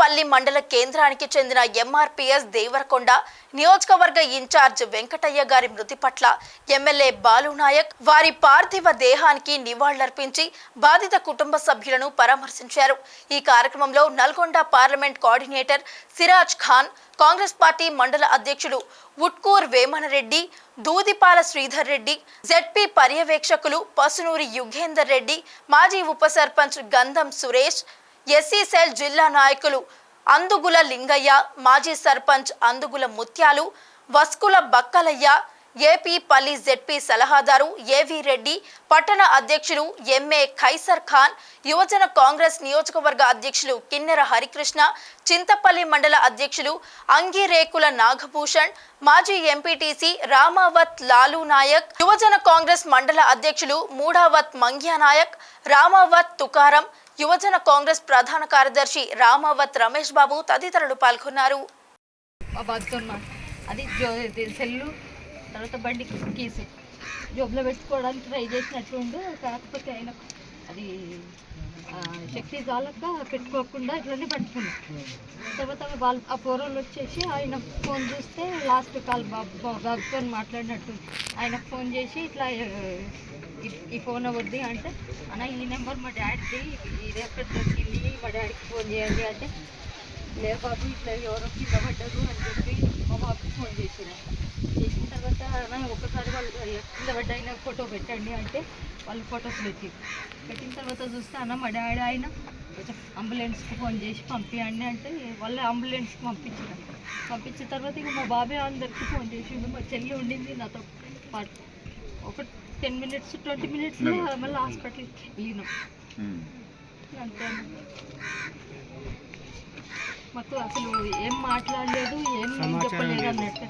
చింతపల్లి మండల కేంద్రానికి చెందిన ఎంఆర్పీఎస్ దేవరకొండ నియోజకవర్గ ఇన్ఛార్జ్ వెంకటయ్య గారి మృతి పట్ల ఎమ్మెల్యే బాలునాయక్ వారి పార్థివ దేహానికి నివాళులర్పించి బాధిత కుటుంబ సభ్యులను పరామర్శించారు. ఈ కార్యక్రమంలో Nalgonda parliament coordinator Siraj Khan, Congress party మండల అధ్యక్షుడు ఉట్కూర్ వేమనరెడ్డి, దూదిపాల శ్రీధర్ రెడ్డి, జెడ్పీ పర్యవేక్షకులు పసునూరి యుగేందర్ రెడ్డి, మాజీ ఉప సర్పంచ్ గంధం సురేష్, ఎస్సీ సెల్ జిల్లా నాయకులు అందుగుల లింగయ్య, మాజీ సర్పంచ్ అందుగుల ముత్యాలు, వస్కుల బక్కలయ్య, ఏపీ పల్లి జెడ్పీ సలహాదారు ఏవి రెడ్డి, పట్టణ అధ్యక్షులు ఎంఏ ఖైసర్ ఖాన్, యువజన కాంగ్రెస్ నియోజకవర్గ అధ్యక్షులు కిన్నెర హరికృష్ణ, చింతపల్లి మండల అధ్యక్షులు అంగిరేకుల నాగభూషణ్, మాజీ ఎంపీటీసీ రామావత్ లాలు నాయక్, యువజన కాంగ్రెస్ మండల అధ్యక్షులు మూడావత్ మంగ్యానాయక్, రామావత్ తుకారం, యువజన కాంగ్రెస్ ప్రధాన కార్యదర్శి రామావత్ రమేష్ బాబు తదితరులు పాల్గొన్నారు. తర్వాత బండి కీసు జోబులో పెట్టుకోవడానికి ట్రై చేసినట్లుండు, కాకపోతే ఆయన అది శక్తి జాలక పెట్టుకోకుండా ఇట్లనే పట్టుకున్నాం. తర్వాత వాళ్ళు ఆ పోరోళ్ళు వచ్చేసి ఆయన ఫోన్ చూస్తే లాస్ట్ కాల్ బాబుతో మాట్లాడినట్టు ఆయనకు ఫోన్ చేసి ఇట్లా ఈ ఫోన్ అవద్ది అంటే, అన్న ఈ నెంబర్ మా డాడీది, ఇది ఎక్కడ దొరికింది, మా డాడీకి ఫోన్ చేయండి అంటే, లేదు బాబు ఇట్లా ఎవరో కింద పడ్డారు అని చెప్పి మా బాబుకి ఫోన్ చేసిన తర్వాత ఒకసారి వాళ్ళు కింద పడ్డ ఫోటో పెట్టండి అంటే వాళ్ళు ఫొటోస్ పెట్టిన తర్వాత చూస్తే అన్న మా డాడీ ఆయన కొంచెం అంబులెన్స్కి ఫోన్ చేసి పంపించండి అంటే వాళ్ళు అంబులెన్స్కి పంపించిన తర్వాత ఇక మా బాబాయ్ అందరికీ ఫోన్ చేసిండు. మా చెల్లి ఉండింది నాతో పాటు. ఒక 10 minutes 20 minutes మళ్ళీ హాస్పిటల్కి వెళ్ళినాం. అంతే మాకు అసలు ఏం మాట్లాడలేదు, ఏం చెప్పలేదు అన్నట్టు.